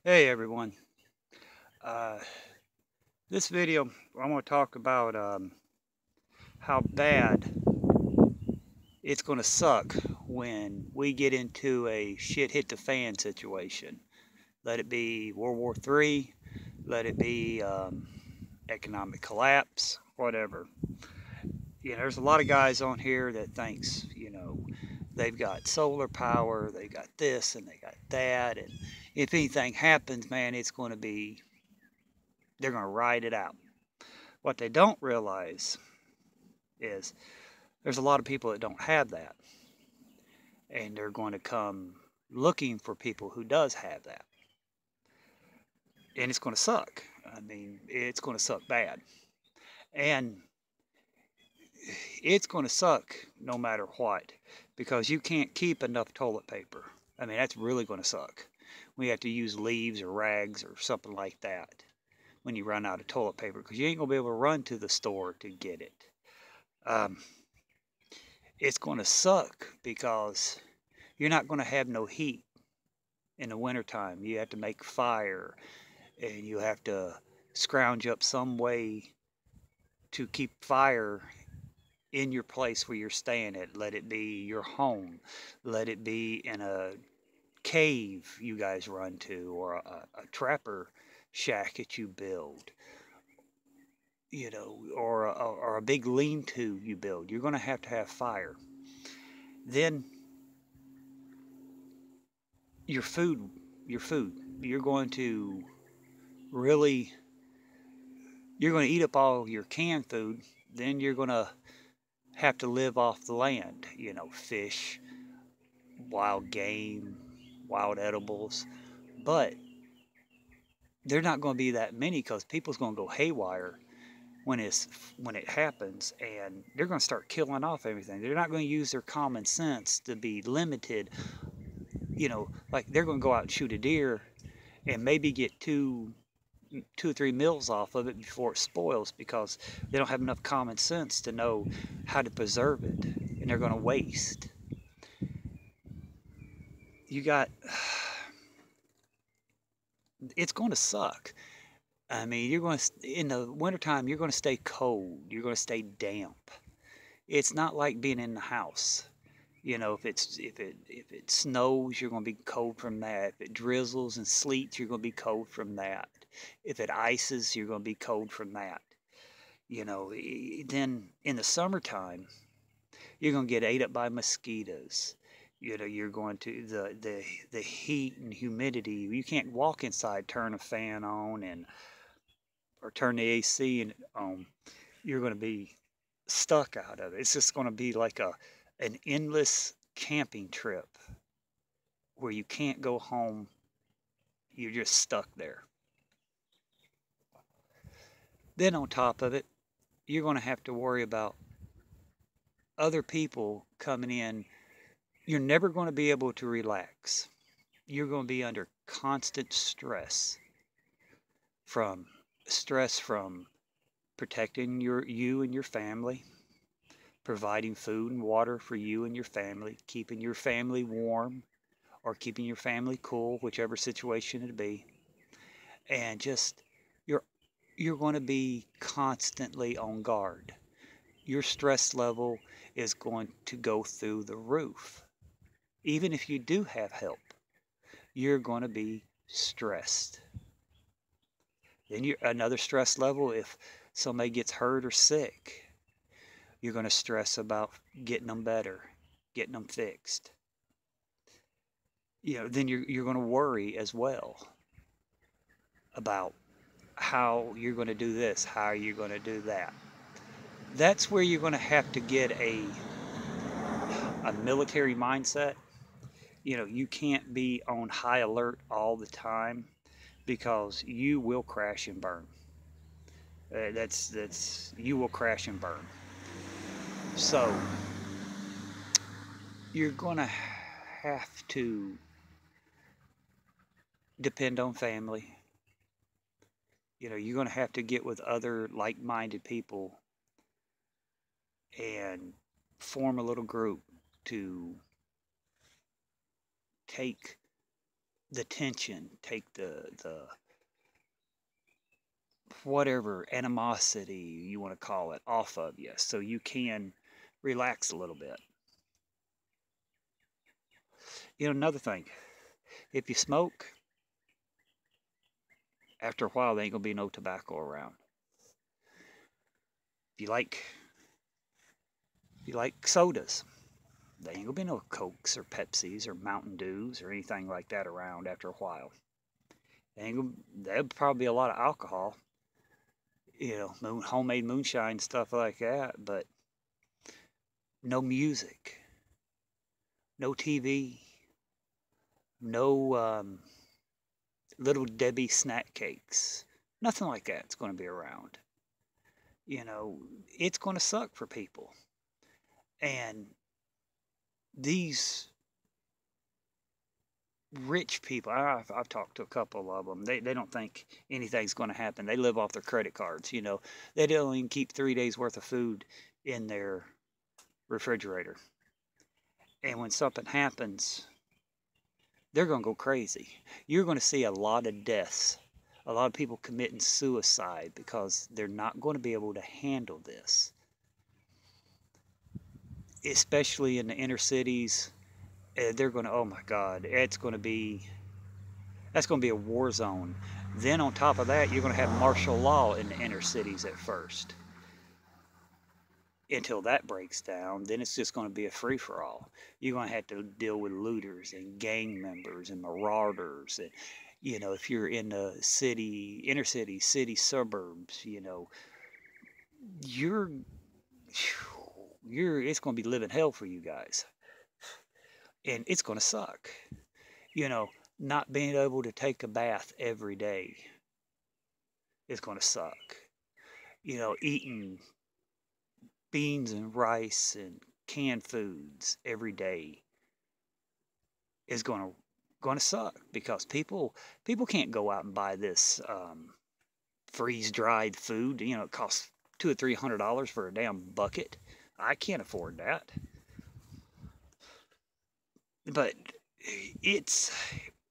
Hey everyone. Uh, this video, I want to talk about how bad it's going to suck when we get into a shit hit the fan situation. Let it be World War III, let it be economic collapse, whatever. There's a lot of guys on here that thinks, they've got solar power, they got this and they got that, and if anything happens, man, they're going to ride it out. What they don't realize is there's a lot of people that don't have that, and they're going to come looking for people who does have that, and it's going to suck. I mean, it's going to suck bad, and it's going to suck no matter what, because you can't keep enough toilet paper. I mean, that's really going to suck. We have to use leaves or rags or something like that when you run out of toilet paper, because you ain't going to be able to run to the store to get it. Um, it's going to suck because you're not going to have no heat in the wintertime. You have to make fire, and you have to scrounge up some way to keep fire in your place where you're staying at. Let it be your home, let it be in a cave you guys run to, or a trapper shack that you build, or a big lean-to you build. You're going to have fire. Then your food, your food. You're going to really you're going to eat up all your canned food. Then you're going to have to live off the land, fish, wild game, wild edibles. But they're not going to be that many because people's going to go haywire when it happens, and they're going to start killing off everything. They're not going to use their common sense to be limited. Like they're going to go out and shoot a deer and maybe get two or three meals off of it before it spoils, because they don't have enough common sense to know how to preserve it, and they're going to waste. You got It's going to suck. I mean, in the wintertime, you're going to stay cold, you're going to stay damp. It's not like being in the house. If it snows, you're going to be cold from that. If it drizzles and sleets, you're going to be cold from that. If it ices, you're going to be cold from that. Then in the summertime, you're going to get ate up by mosquitoes. You're going to the heat and humidity. You can't walk inside, turn a fan on and or turn the AC on. You're going to be stuck out of it. It's just going to be like an endless camping trip where you can't go home. You're just stuck there. Then on top of it, you're going to have to worry about other people coming in. You're never going to be able to relax. You're going to be under constant from stress from protecting you and your family, providing food and water for you and your family, keeping your family warm or keeping your family cool, whichever situation it be. And just you're you're going to be constantly on guard. Your stress level is going to go through the roof. Even if you do have help, you're going to be stressed. Then another stress level, if somebody gets hurt or sick, you're going to stress about getting them better, getting them fixed. Then you're going to worry as well about how you're going to do this, how you're going to do that. That's where you're going to have to get a military mindset. You can't be on high alert all the time, because you will crash and burn. That's You will crash and burn. So you're going to have to depend on family. You're going to have to get with other like-minded people and form a little group to take the tension, take the whatever animosity you want to call it off of you so you can relax a little bit. Another thing, if you smoke, after a while there ain't gonna be no tobacco around. If you like sodas, there ain't gonna be no Cokes or Pepsis or Mountain Dews or anything like that around after a while. There'll probably be a lot of alcohol, homemade moonshine, stuff like that, but no music, no TV, no Little Debbie snack cakes. Nothing like that's going to be around. You know, it's going to suck for people. And these rich people, I've talked to a couple of them, they don't think anything's going to happen. They live off their credit cards. They don't even keep 3 days worth of food in their refrigerator. And when something happens, they're going to go crazy. You're going to see a lot of deaths, a lot of people committing suicide because they're not going to be able to handle this. Especially in the inner cities, they're going to, oh my God, that's going to be a war zone. Then on top of that, you're going to have martial law in the inner cities at first. Until that breaks down, then it's just going to be a free-for-all. You're going to have to deal with looters and gang members and marauders. And, if you're in the city, inner city, city suburbs, you're it's going to be living hell for you guys. And it's going to suck. Not being able to take a bath every day is going to suck. Eating beans and rice and canned foods every day is going to suck because people can't go out and buy this freeze dried food. It costs $200 or $300 for a damn bucket. I can't afford that. But it's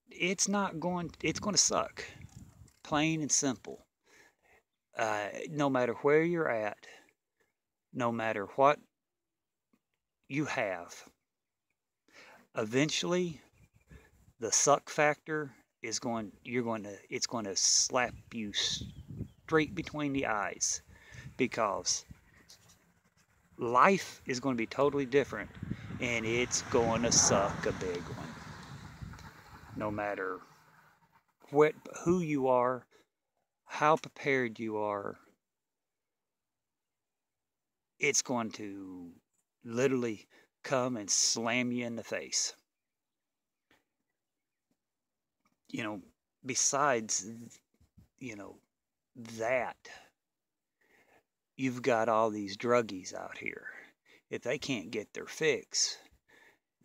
going to suck, plain and simple. No matter where you're at, no matter what you have, eventually the suck factor it's going to slap you straight between the eyes because life is going to be totally different and it's going to suck a big one. No matter who you are, how prepared you are, it's going to literally come and slam you in the face. Besides, that, you've got all these druggies out here. If they can't get their fix,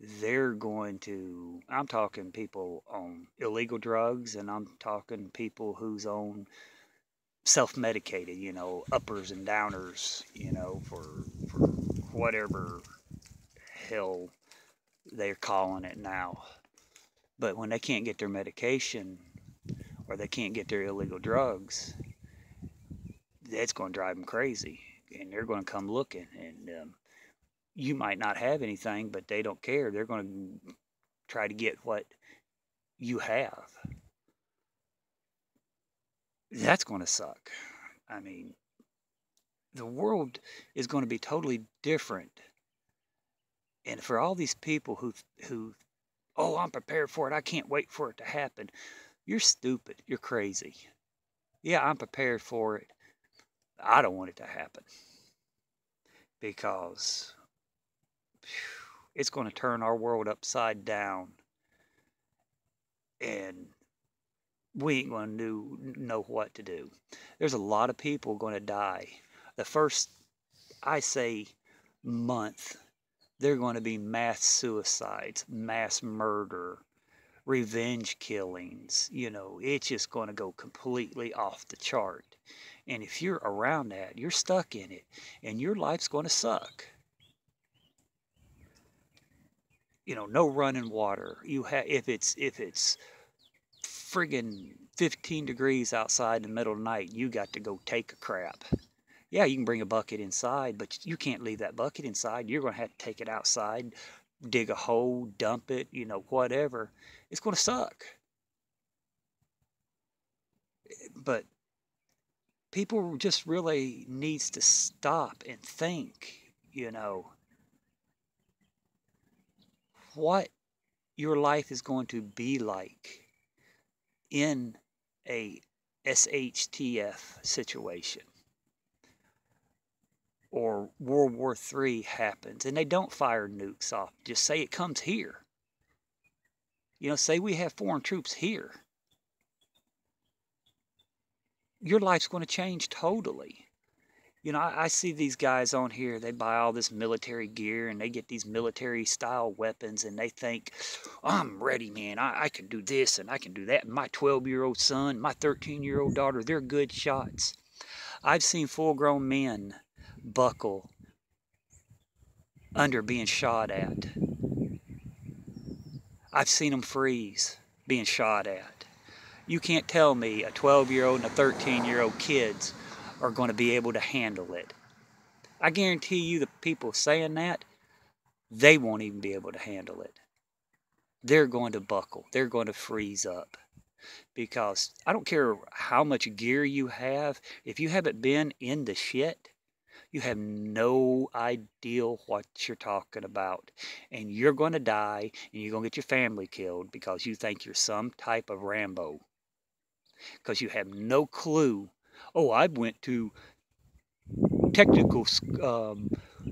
I'm talking people on illegal drugs, and I'm talking people who's on self-medicated, uppers and downers, for whatever hell they're calling it now. But when they can't get their medication or they can't get their illegal drugs, that's going to drive them crazy. And they're going to come looking. And you might not have anything, but they don't care. They're going to try to get what you have. That's going to suck. I mean, the world is going to be totally different. And for all these people who oh, I'm prepared for it, I can't wait for it to happen. You're stupid. You're crazy. Yeah, I'm prepared for it. I don't want it to happen. Because it's going to turn our world upside down. And we ain't going to know what to do. There's a lot of people going to die. The first, I say, month, they're going to be mass suicides, mass murder, revenge killings. It's just going to go completely off the chart. And if you're around that, you're stuck in it, and your life's going to suck. No running water. If it's friggin' 15 degrees outside in the middle of the night. You got to go take a crap. Yeah, you can bring a bucket inside, but you can't leave that bucket inside. You're going to have to take it outside, dig a hole, dump it, you know, whatever. It's going to suck. But people just really needs to stop and think, you know, what your life is going to be like in a SHTF situation, or World War III happens and they don't fire nukes off. Just say it comes here. You know, say we have foreign troops here. Your life's going to change totally. You know, I see these guys on here, they buy all this military gear and they get these military style weapons and they think, I'm ready, man. I can do this and I can do that. My 12-year-old son, my 13-year-old daughter, they're good shots. I've seen full-grown men buckle under being shot at. I've seen them freeze being shot at. You can't tell me a 12-year-old and a 13-year-old kids are going to be able to handle it. I guarantee you the people saying that, they won't even be able to handle it. They're going to buckle. They're going to freeze up. Because I don't care how much gear you have, if you haven't been in the shit, you have no idea what you're talking about. And you're going to die, and you're going to get your family killed because you think you're some type of Rambo. Because you have no clue. Oh, I went to technical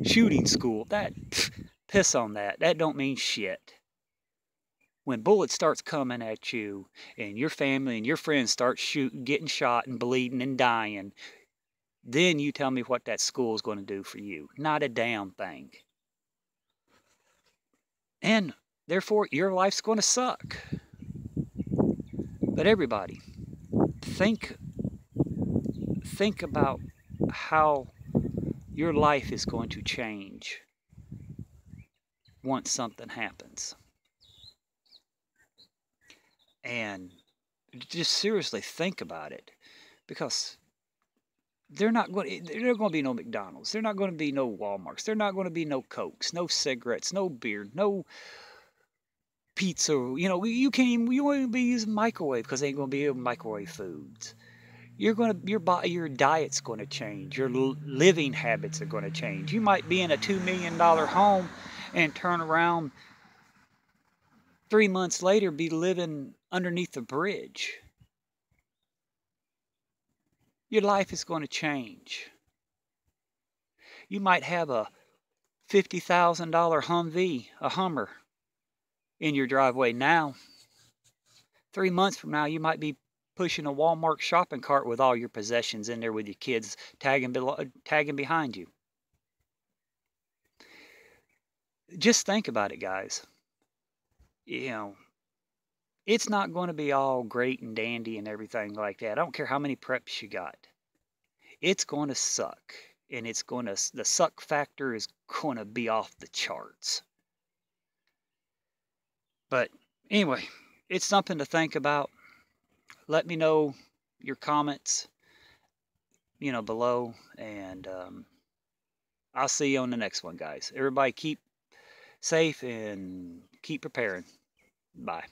shooting school. That, piss on that. That don't mean shit. When bullets starts coming at you, and your family and your friends start shooting, getting shot and bleeding and dying, then you tell me what that school is going to do for you. Not a damn thing. And therefore, your life's going to suck. But everybody, think about how your life is going to change once something happens. And just seriously think about it, because there's not going to be no McDonald's. There's not going to be no Walmarts. There's not going to be no Cokes, no cigarettes, no beer, no pizza. You know, you won't even be using microwave because they ain't going to be able to microwave foods. Your diet's going to change. Your living habits are going to change. You might be in a $2 million home and turn around 3 months later be living underneath a bridge. Your life is going to change. You might have a $50,000 Humvee, a Hummer, in your driveway now. 3 months from now, you might be pushing a Walmart shopping cart with all your possessions in there with your kids tagging behind you. Just think about it, guys. You know, it's not going to be all great and dandy and everything like that. I don't care how many preps you got. It's going to suck. And the suck factor is going to be off the charts. But anyway, it's something to think about. Let me know your comments, below. And I'll see you on the next one, guys. Everybody keep safe and keep preparing. Bye.